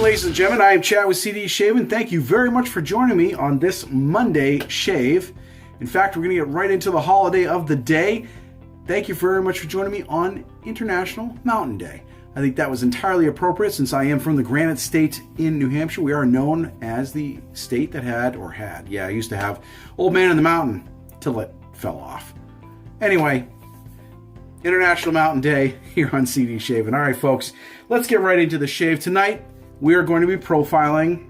ladies and gentlemen. I am Chad with CD Shaving. Thank you very much for joining me on this Monday shave. In fact, we're going to get right into the holiday of the day. Thank you very much for joining me on International Mountain Day. I think that was entirely appropriate since I am from the Granite State in New Hampshire. We are known as the state that I used to have Old Man in the Mountain till it fell off. Anyway, International Mountain Day here on CD Shaving. All right, folks, let's get right into the shave. Tonight, we are going to be profiling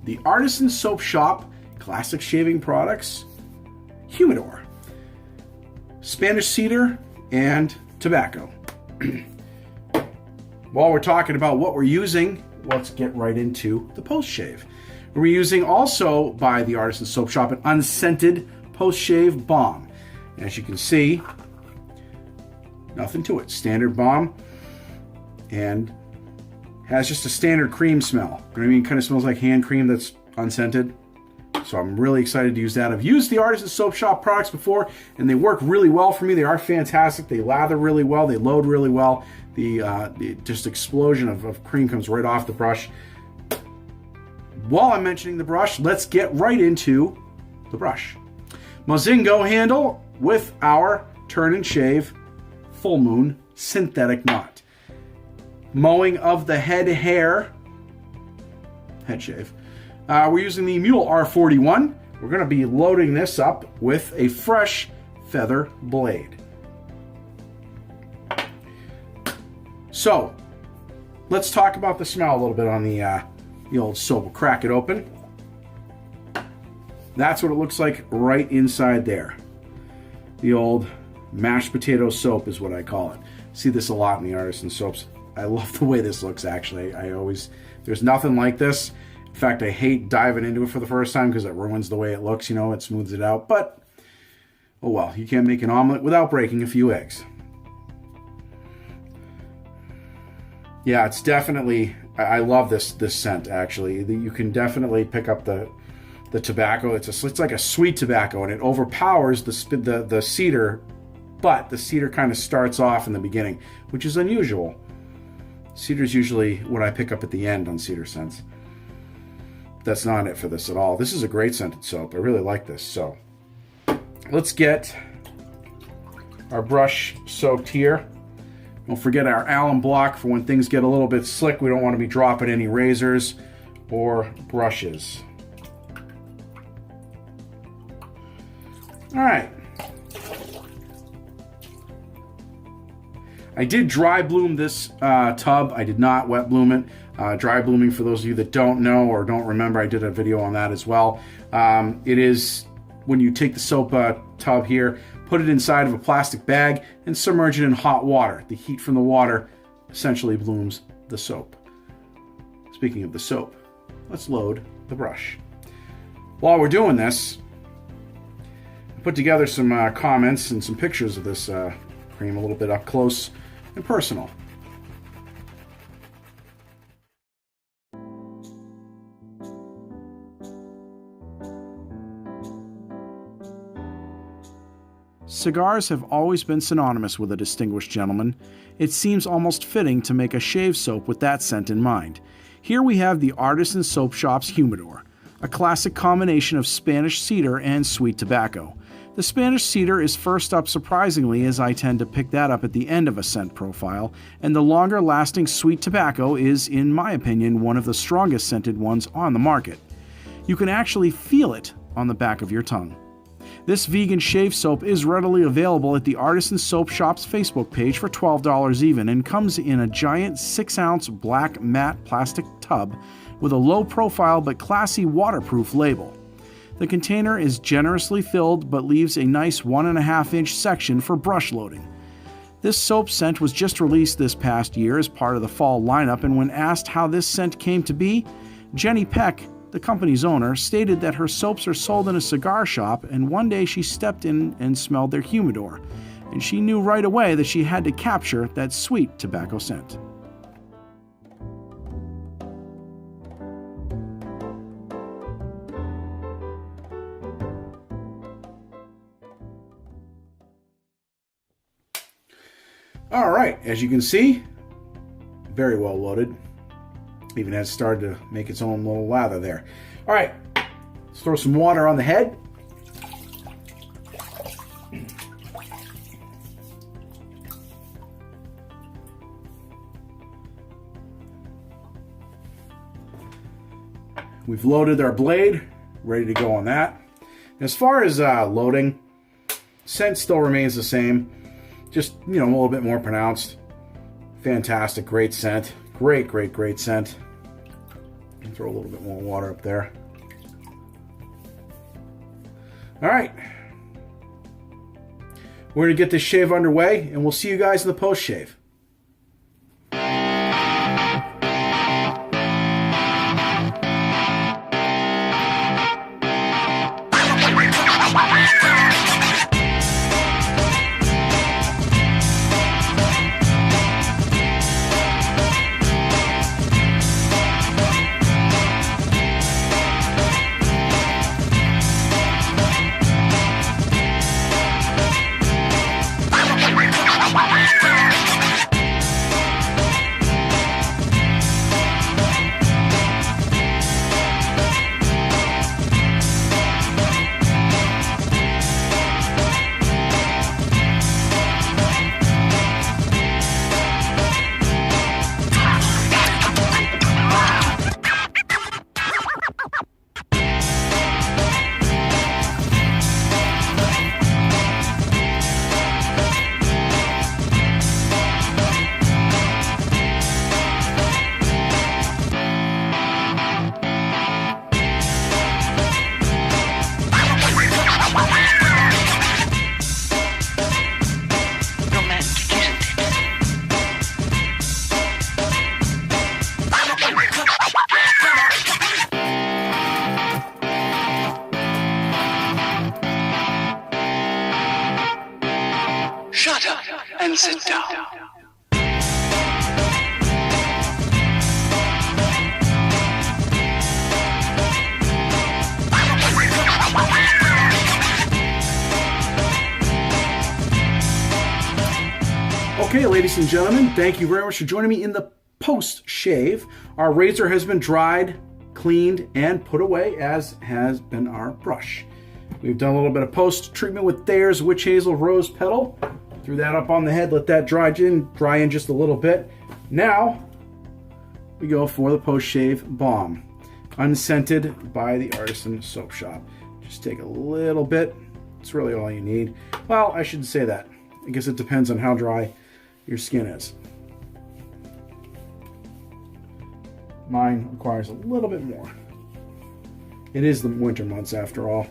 the Artisan Soap Shop Classic Shaving Products Humidor, Spanish Cedar, and Tobacco. While we're talking about what we're using, let's get right into the post-shave. We're using also by the Artisan Soap Shop an unscented post-shave balm. As you can see, nothing to it. Standard balm and has just a standard cream smell. You know what I mean? Kind of smells like hand cream that's unscented. So I'm really excited to use that. I've used the Artisan Soap Shop products before, and they work really well for me. They are fantastic. They lather really well. They load really well. The just explosion of cream comes right off the brush. While I'm mentioning the brush, let's get right into the brush. Mozingo handle with our Turn and Shave Full Moon synthetic knot. Mowing of the head shave. We're using the Mule R41. We're going to be loading this up with a fresh feather blade. So, let's talk about the smell a little bit on the old soap. We'll crack it open. That's what it looks like right inside there. The old mashed potato soap is what I call it. See this a lot in the Artisan soaps. I love the way this looks, actually. There's nothing like this. In fact, I hate diving into it for the first time because it ruins the way it looks, it smooths it out. But, oh well, you can't make an omelet without breaking a few eggs. Yeah, it's definitely, I love this scent, actually. You can definitely pick up the tobacco. It's like a sweet tobacco, and it overpowers the cedar, but the cedar kind of starts off in the beginning, which is unusual. Cedar's usually what I pick up at the end on cedar scents. That's not it for this at all. This is a great scented soap. I really like this. So let's get our brush soaked here. Don't forget our alum block for when things get a little bit slick. We don't want to be dropping any razors or brushes. All right. I did dry bloom this tub. I did not wet bloom it. Dry blooming, for those of you that don't know or don't remember, I did a video on that as well. It is when you take the soap tub here, put it inside of a plastic bag, and submerge it in hot water. The heat from the water essentially blooms the soap. Speaking of the soap, let's load the brush. While we're doing this, I put together some comments and some pictures of this cream a little bit up close and personal. Cigars have always been synonymous with a distinguished gentleman. It seems almost fitting to make a shave soap with that scent in mind. Here we have the Artisan Soap Shop's Humidor, a classic combination of Spanish cedar and sweet tobacco. The Spanish cedar is first up surprisingly, as I tend to pick that up at the end of a scent profile, and the longer lasting sweet tobacco is, in my opinion, one of the strongest scented ones on the market. You can actually feel it on the back of your tongue. This vegan shave soap is readily available at the Artisan Soap Shop's Facebook page for $12 even, and comes in a giant 6-ounce black matte plastic tub with a low profile but classy waterproof label. The container is generously filled but leaves a nice 1.5-inch section for brush loading. This soap scent was just released this past year as part of the fall lineup, and when asked how this scent came to be, Jenny Peck, the company's owner, stated that her soaps are sold in a cigar shop, and one day she stepped in and smelled their humidor, and she knew right away that she had to capture that sweet tobacco scent. All right, as you can see, very well loaded. Even has started to make its own little lather there. All right, let's throw some water on the head. We've loaded our blade, ready to go on that. As far as loading, scent still remains the same, just, you know, a little bit more pronounced. Fantastic, great scent. Great scent. Throw a little bit more water up there. All right. We're going to get this shave underway, and we'll see you guys in the post-shave. Shut up and sit down. Okay, ladies and gentlemen, thank you very much for joining me in the post-shave. Our razor has been dried, cleaned, and put away, as has been our brush. We've done a little bit of post-treatment with Thayer's Witch Hazel Rose Petal. Threw that up on the head, let that dry in just a little bit. Now, we go for the post-shave balm. Unscented by the Artisan Soap Shop. Just take a little bit. It's really all you need. Well, I shouldn't say that. I guess it depends on how dry your skin is. Mine requires a little bit more. It is the winter months after all.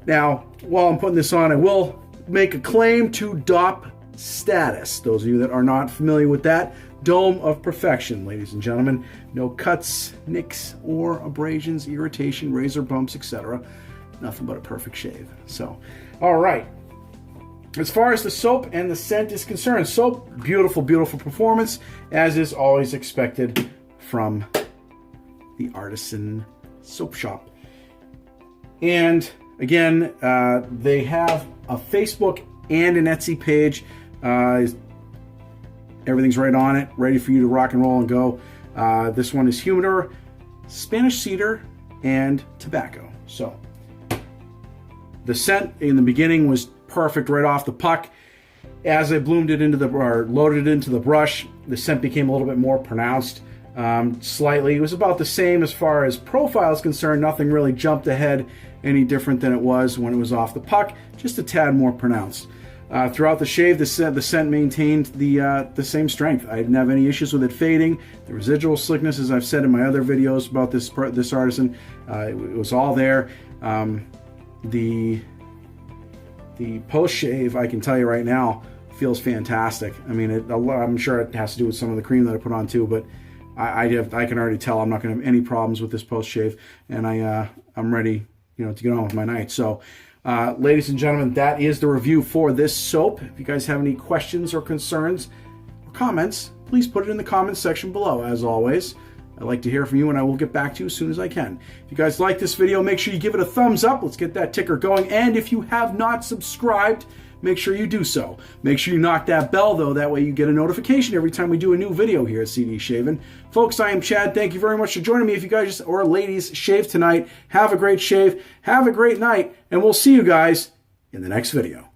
Now, while I'm putting this on, I will make a claim to DOP status. Those of you that are not familiar with that, Dome of Perfection, ladies and gentlemen. No cuts, nicks, or abrasions, irritation, razor bumps, etc. Nothing but a perfect shave. So, all right. As far as the soap and the scent is concerned, soap, beautiful, beautiful performance, as is always expected from the Artisan Soap Shop. And again, they have a Facebook and an Etsy page. Everything's right on it, ready for you to rock and roll and go. This one is Humidor, Spanish Cedar, and Tobacco. So the scent in the beginning was perfect right off the puck. As I loaded it into the brush, the scent became a little bit more pronounced. Slightly. It was about the same as far as profile is concerned. Nothing really jumped ahead any different than it was when it was off the puck. Just a tad more pronounced. Throughout the shave, the scent maintained the same strength. I didn't have any issues with it fading. The residual slickness, as I've said in my other videos about this Artisan, it was all there. The post shave, I can tell you right now, feels fantastic. I mean, I'm sure it has to do with some of the cream that I put on too, but I can already tell I'm not going to have any problems with this post shave, and I'm ready, to get on with my night. So, ladies and gentlemen, that is the review for this soap. If you guys have any questions or concerns or comments, please put it in the comments section below. As always, I'd like to hear from you, and I will get back to you as soon as I can. If you guys like this video, make sure you give it a thumbs up. Let's get that ticker going. And if you have not subscribed, make sure you do so. Make sure you knock that bell, though. That way you get a notification every time we do a new video here at CD Shaving. Folks, I am Chad. Thank you very much for joining me. If you guys or ladies shave tonight, have a great shave. Have a great night. And we'll see you guys in the next video.